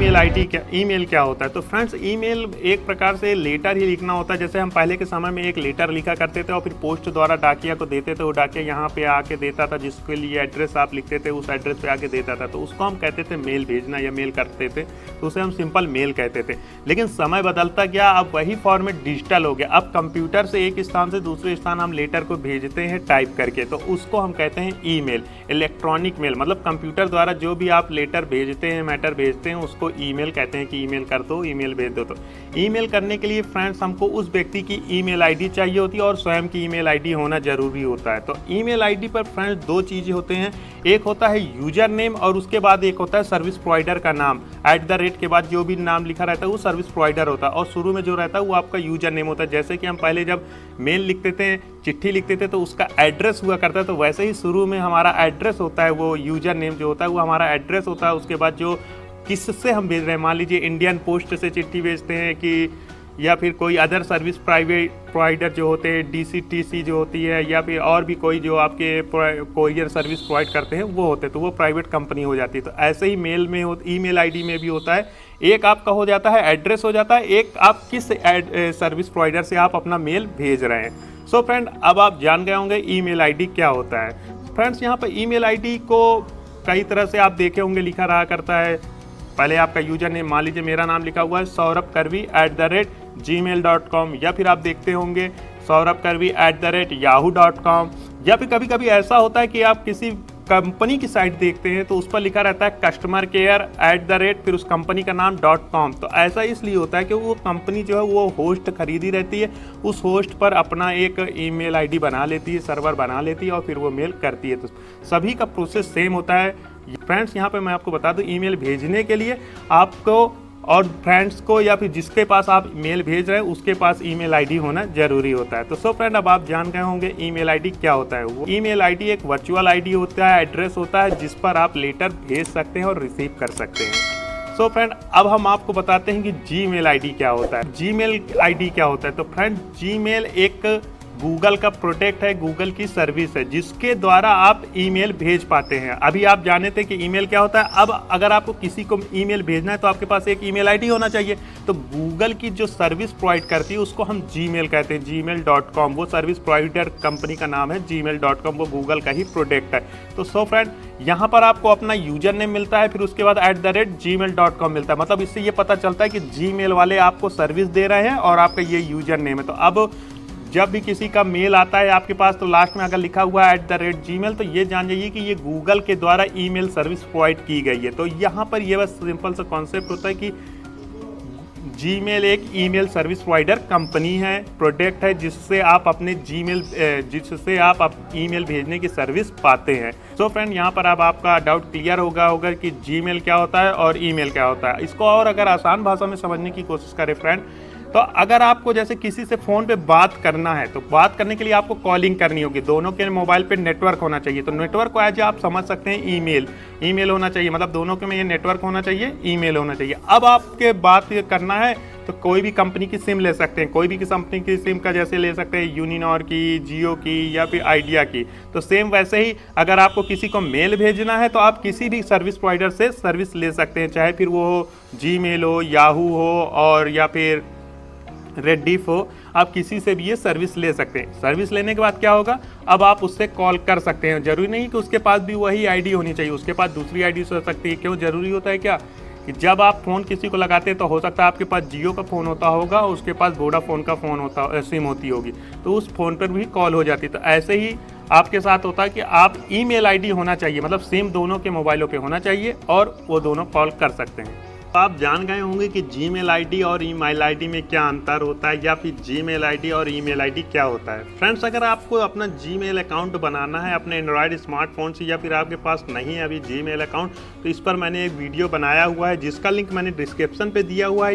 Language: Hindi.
ईमेल क्या होता है। तो फ्रेंड्स, ईमेल एक प्रकार से लेटर ही लिखना होता है। जैसे हम पहले के समय में एक लेटर लिखा करते थे और फिर पोस्ट द्वारा डाकिया को देते थे, वो डाकिया यहाँ पे आके देता था, जिसके लिए एड्रेस आप लिखते थे उस एड्रेस पे आके देता था, तो उसको हम कहते थे मेल भेजना या मेल करते थे, तो उसे हम सिंपल मेल कहते थे। लेकिन समय बदलता गया, अब वही फॉर्मेट डिजिटल हो गया। अब कंप्यूटर से एक स्थान से दूसरे स्थान हम लेटर को भेजते हैं टाइप करके, तो उसको हम कहते हैं ईमेल, इलेक्ट्रॉनिक मेल। मतलब कंप्यूटर द्वारा जो भी आप लेटर भेजते हैं, मैटर भेजते हैं, उसको ईमेल कहते हैं कि ईमेल कर दो, ईमेल भेज दो। तो ईमेल करने के लिए फ्रेंड्स हमको उस व्यक्ति की ईमेल आईडी चाहिए होती है और स्वयं की ईमेल आईडी होना जरूरी होता है। तो ईमेल आईडी पर फ्रेंड्स दो चीज़ें होते हैं, एक होता है यूजर नेम और उसके बाद एक होता है सर्विस प्रोवाइडर का नाम। @ के बाद जो भी नाम लिखा रहता है वो सर्विस प्रोवाइडर होता है और शुरू में जो रहता है वो आपका यूजर नेम होता है। जैसे कि हम पहले जब मेल लिखते थे, चिट्ठी लिखते थे, तो उसका एड्रेस हुआ करता है, तो वैसे ही शुरू में हमारा एड्रेस होता है, वो यूजर नेम जो होता है वो हमारा एड्रेस होता है। उसके बाद जो किससे हम भेज रहे हैं, मान लीजिए इंडियन पोस्ट से चिट्ठी भेजते हैं कि या फिर कोई अदर सर्विस प्राइवेट प्रोवाइडर जो होते हैं, DCTC जो होती है, या फिर और भी कोई जो आपके कोरियर सर्विस प्रोवाइड करते हैं वो होते हैं, तो वो प्राइवेट कंपनी हो जाती है। तो ऐसे ही मेल में ईमेल आईडी में भी होता है, एक आपका हो जाता है एड्रेस हो जाता है, एक आप किस सर्विस प्रोवाइडर से आप अपना मेल भेज रहे हैं। सो फ्रेंड, अब आप जान गए होंगे ईमेल आईडी क्या होता है। फ्रेंड्स, यहाँ पर ईमेल आईडी को कई तरह से आप देखे होंगे लिखा रहा करता है। पहले आपका यूजर नेम, मान लीजिए मेरा नाम लिखा हुआ है सौरभ करवी @gmail.com, या फिर आप देखते होंगे सौरभ करवी @yahoo.com, या फिर कभी कभी ऐसा होता है कि आप किसी कंपनी की साइट देखते हैं तो उस पर लिखा रहता है कस्टमर केयर फिर उस कंपनी का नाम .com। तो ऐसा इसलिए होता है कि वो कंपनी जो है वो होस्ट खरीदी रहती है, उस होस्ट पर अपना एक ईमेल आईडी बना लेती है, सर्वर बना लेती है और फिर वो मेल करती है। तो सभी का प्रोसेस सेम होता है। फ्रेंड्स, यहाँ पे मैं आपको बता दूं, ईमेल भेजने के लिए आपको और फ्रेंड्स को या फिर जिसके पास आप मेल भेज रहे हैं उसके पास ईमेल आईडी होना जरूरी होता है। तो सो फ्रेंड, अब आप जान गए होंगे ईमेल आईडी क्या होता है। वो ईमेल आईडी एक वर्चुअल आईडी होता है, एड्रेस होता है जिस पर आप लेटर भेज सकते हैं और रिसीव कर सकते हैं। सो फ्रेंड, अब हम आपको बताते हैं कि जीमेल आईडी क्या होता है। जीमेल आईडी क्या होता है? तो फ्रेंड, जीमेल एक गूगल का प्रोडक्ट है, गूगल की सर्विस है जिसके द्वारा आप ईमेल भेज पाते हैं। अभी आप जाने थे कि ईमेल क्या होता है, अब अगर आपको किसी को ईमेल भेजना है तो आपके पास एक ईमेल आईडी होना चाहिए। तो गूगल की जो सर्विस प्रोवाइड करती है उसको हम जीमेल कहते हैं, gmail.com। वो सर्विस प्रोवाइडर कंपनी का नाम है gmail.com, वो गूगल का ही प्रोडक्ट है। तो सो फ्रेंड, यहाँ पर आपको अपना यूजर नेम मिलता है, फिर उसके बाद @gmail.com मिलता है। मतलब इससे ये पता चलता है कि जीमेल वाले आपको सर्विस दे रहे हैं और आपका ये यूजर नेम है। तो अब जब भी किसी का मेल आता है आपके पास तो लास्ट में अगर लिखा हुआ है @gmail, तो ये जान जाइए कि ये गूगल के द्वारा ईमेल सर्विस प्रोवाइड की गई है। तो यहाँ पर ये बस सिंपल सा कॉन्सेप्ट होता है कि जीमेल एक ईमेल सर्विस प्रोवाइडर कंपनी है, प्रोडक्ट है जिससे आप अपने जिससे आप ईमेल भेजने की सर्विस पाते हैं। तो फ्रेंड, यहाँ पर अब आपका डाउट क्लियर होगा कि जीमेल क्या होता है और ईमेल क्या होता है। इसको और अगर आसान भाषा में समझने की कोशिश करें फ्रेंड, तो अगर आपको जैसे किसी से फ़ोन पे बात करना है तो बात करने के लिए आपको कॉलिंग करनी होगी, दोनों के मोबाइल पे नेटवर्क होना चाहिए। तो नेटवर्क को एज आप समझ सकते हैं ईमेल होना चाहिए, मतलब दोनों के में ये नेटवर्क होना चाहिए, ईमेल होना चाहिए। अब आपके बात करना है तो कोई भी कंपनी की सिम ले सकते हैं, कोई भी कंपनी की सिम का जैसे ले सकते हैं यूनिनॉर की, जियो की या फिर आइडिया की। तो सेम वैसे ही अगर आपको किसी को मेल भेजना है तो आप किसी भी सर्विस प्रोवाइडर से सर्विस ले सकते हैं, चाहे फिर वो जीमेल हो, याहू हो और या फिर रेडिफ हो, आप किसी से भी ये सर्विस ले सकते हैं। सर्विस लेने के बाद क्या होगा, अब आप उससे कॉल कर सकते हैं। जरूरी नहीं कि उसके पास भी वही आईडी होनी चाहिए, उसके पास दूसरी आईडी हो सकती है। क्यों जरूरी होता है क्या कि जब आप फ़ोन किसी को लगाते हैं तो हो सकता है आपके पास जियो का फ़ोन होता होगा, उसके पास वोडाफोन का फ़ोन होता, सिम होती होगी, तो उस फ़ोन पर भी कॉल हो जाती है। तो ऐसे ही आपके साथ होता है कि आप ईमेल आईडी होना चाहिए, मतलब सिम दोनों के मोबाइलों पे होना चाहिए और वो दोनों कॉल कर सकते हैं। आप जान गए होंगे कि जीमेल आईडी और ईमेल आईडी में क्या अंतर होता है, या फिर जीमेल आईडी और ईमेल आईडी क्या होता है। फ्रेंड्स, अगर आपको अपना जीमेल अकाउंट बनाना है अपने एंड्रॉयड स्मार्टफोन से, या फिर आपके पास नहीं है अभी जीमेल अकाउंट, तो इस पर मैंने एक वीडियो बनाया हुआ है जिसका लिंक मैंने डिस्क्रिप्शन पे दिया हुआ है।